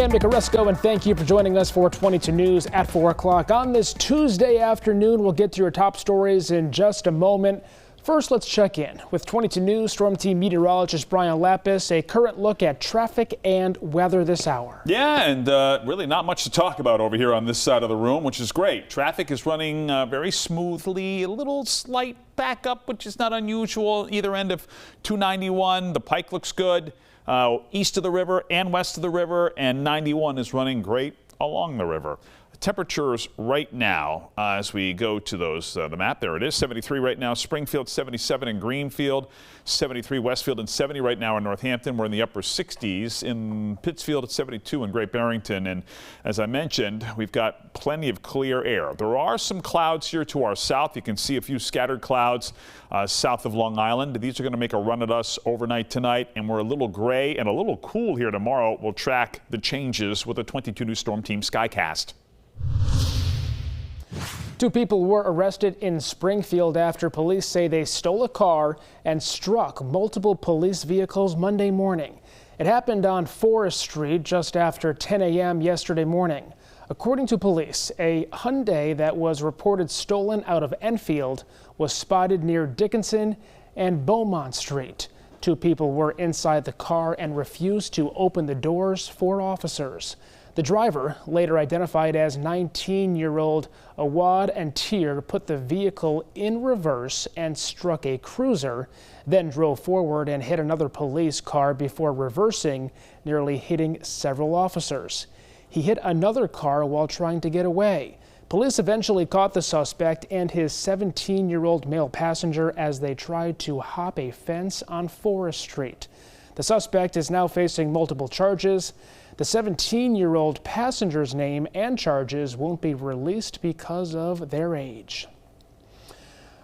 I'm Nick Oresco, and thank you for joining us for 22 News at 4 o'clock. On this Tuesday afternoon, we'll get to your top stories in just a moment. First, let's check in with 22 News Storm Team meteorologist Brian Lapis, a current look at traffic and weather this hour. Yeah, and really not much to talk about over here on this side of the room, which is great. Traffic is running very smoothly, a little slight backup, which is not unusual. Either end of 291, the Pike looks good. East of the river and west of the river, and 91 is running great along the river. Temperatures right now as we go to those, the map, there it is, 73 right now, Springfield, 77 in Greenfield, 73 Westfield, and 70 right now in Northampton. We're in the upper 60s in Pittsfield at 72 in Great Barrington. And as I mentioned, we've got plenty of clear air. There are some clouds here to our south. You can see a few scattered clouds south of Long Island. These are going to make a run at us overnight tonight, and we're a little gray and a little cool here tomorrow. We'll track the changes with a 22 News Storm Team Skycast. 2 people were arrested in Springfield after police say they stole a car and struck multiple police vehicles Monday morning. It happened on Forest Street just after 10 a.m. yesterday morning. According to police, a Hyundai that was reported stolen out of Enfield was spotted near Dickinson and Beaumont Street. 2 people were inside the car and refused to open the doors for officers. The driver, later identified as 19-year-old Awad Antir, put the vehicle in reverse and struck a cruiser, then drove forward and hit another police car before reversing, nearly hitting several officers. He hit another car while trying to get away. Police eventually caught the suspect and his 17-year-old male passenger as they tried to hop a fence on Forest Street. The suspect is now facing multiple charges. The 17-year-old passenger's name and charges won't be released because of their age.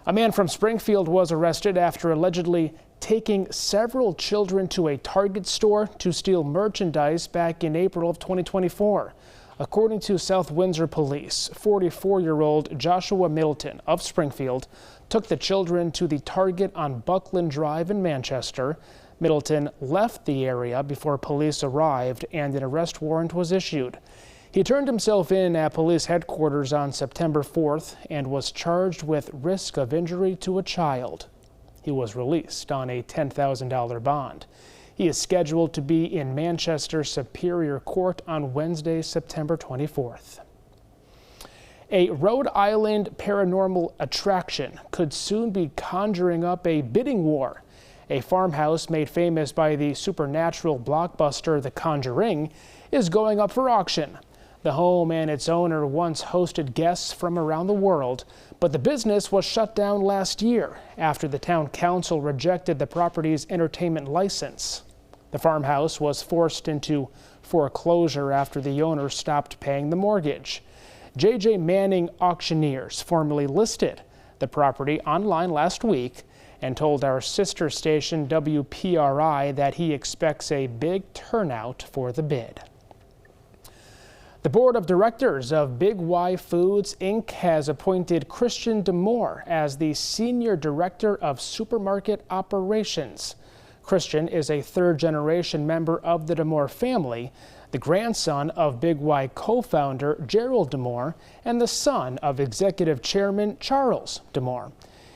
A man from Springfield was arrested after allegedly taking several children to a Target store to steal merchandise back in April of 2024. According to South Windsor Police, 44-year-old Joshua Middleton of Springfield took the children to the Target on Buckland Drive in Manchester. Middleton left the area before police arrived and an arrest warrant was issued. He turned himself in at police headquarters on September 4th and was charged with risk of injury to a child. He was released on a $10,000 bond. He is scheduled to be in Manchester Superior Court on Wednesday, September 24th. A Rhode Island paranormal attraction could soon be conjuring up a bidding war. A farmhouse made famous by the supernatural blockbuster The Conjuring is going up for auction. The home and its owner once hosted guests from around the world, but the business was shut down last year after the town council rejected the property's entertainment license. The farmhouse was forced into foreclosure after the owner stopped paying the mortgage. J.J. Manning Auctioneers formally listed the property online last week and told our sister station WPRI that he expects a big turnout for the bid. The board of directors of Big Y Foods, Inc. has appointed Christian Demore as the Senior Director of Supermarket Operations. Christian is a third-generation member of the Demore family, the grandson of Big Y co-founder Gerald Demore and the son of Executive Chairman Charles Demore.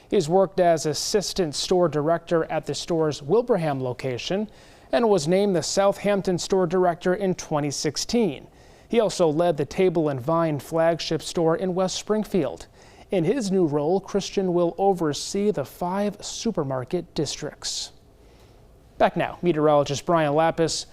He's worked as assistant store director at the store's Wilbraham location and was named the Southampton store director in 2016. He also led the Table and Vine flagship store in West Springfield. In his new role, Christian will oversee the 5 supermarket districts. Back now, meteorologist Brian Lapis.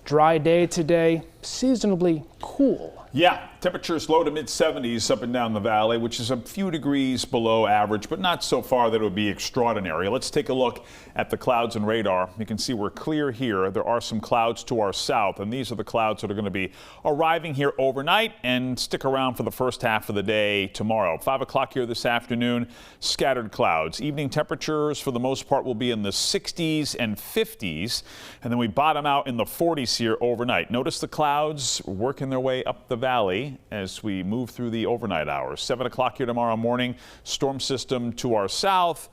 Dry day today, seasonably cool. Yeah, temperatures low to mid-70s up and down the valley, which is a few degrees below average, but not so far that it would be extraordinary. Let's take a look at the clouds and radar. You can see we're clear here. There are some clouds to our south, and these are the clouds that are going to be arriving here overnight and stick around for the first half of the day tomorrow. 5 o'clock here this afternoon, scattered clouds. Evening temperatures for the most part will be in the 60s and 50s, and then we bottom out in the 40s here overnight. Notice the clouds working their way up the valley as we move through the overnight hours. 7 o'clock here tomorrow morning, storm system to our south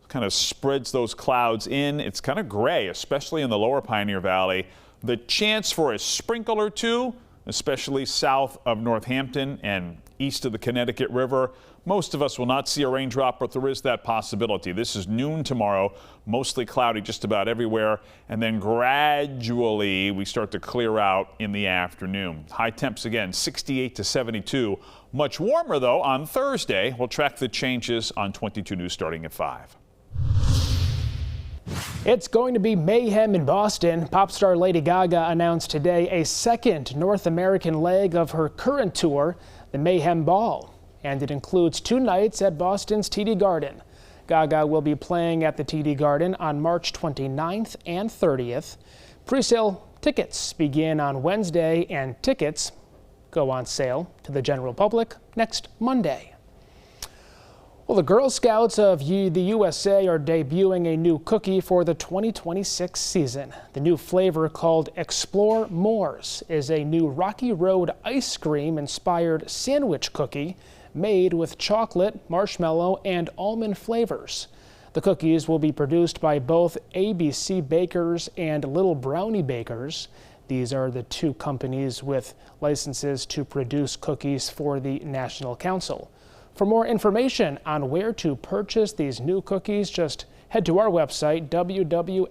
kind of spreads those clouds in. It's kind of gray, especially in the lower Pioneer Valley The chance for a sprinkle or two, especially south of Northampton and east of the Connecticut River. Most of us will not see a raindrop, but there is that possibility. This is noon tomorrow, mostly cloudy just about everywhere, and then gradually we start to clear out in the afternoon. High temps again, 68 to 72. Much warmer though on Thursday. We'll track the changes on 22 News starting at 5. It's going to be mayhem in Boston. Pop star Lady Gaga announced today a second North American leg of her current tour, the Mayhem Ball. And it includes 2 nights at Boston's TD Garden. Gaga will be playing at the TD Garden on March 29th and 30th. Presale tickets begin on Wednesday and tickets go on sale to the general public next Monday. Well, the Girl Scouts of the USA are debuting a new cookie for the 2026 season. The new flavor, called Explore More's, is a new Rocky Road ice cream inspired sandwich cookie made with chocolate, marshmallow, and almond flavors. The cookies will be produced by both ABC Bakers and Little Brownie Bakers. These are the 2 companies with licenses to produce cookies for the National Council. For more information on where to purchase these new cookies, just head to our website, wwlp.com.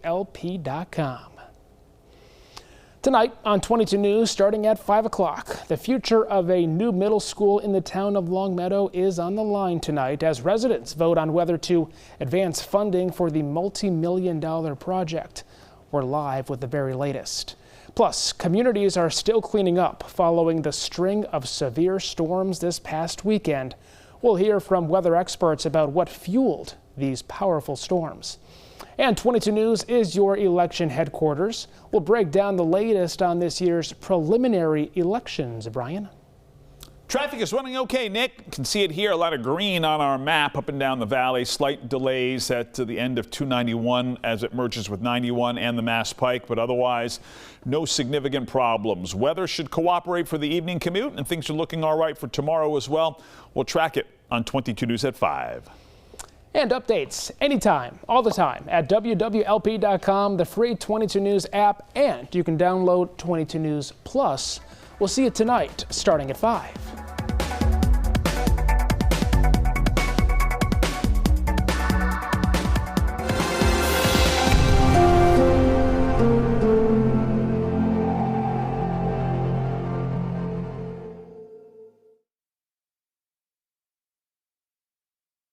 Tonight on 22 News, starting at 5 o'clock, the future of a new middle school in the town of Longmeadow is on the line tonight as residents vote on whether to advance funding for the multi-million-dollar project. We're live with the very latest. Plus, communities are still cleaning up following the string of severe storms this past weekend. We'll hear from weather experts about what fueled these powerful storms. And 22 News is your election headquarters. We'll break down the latest on this year's preliminary elections. Brian? Traffic is running okay, Nick. You can see it here, a lot of green on our map up and down the valley. Slight delays at the end of 291 as it merges with 91 and the Mass Pike, but otherwise no significant problems. Weather should cooperate for the evening commute, and things are looking all right for tomorrow as well. We'll track it on 22 News at 5. And updates anytime, all the time at wwlp.com, the free 22 News app, and you can download 22 News Plus. We'll see you tonight starting at 5.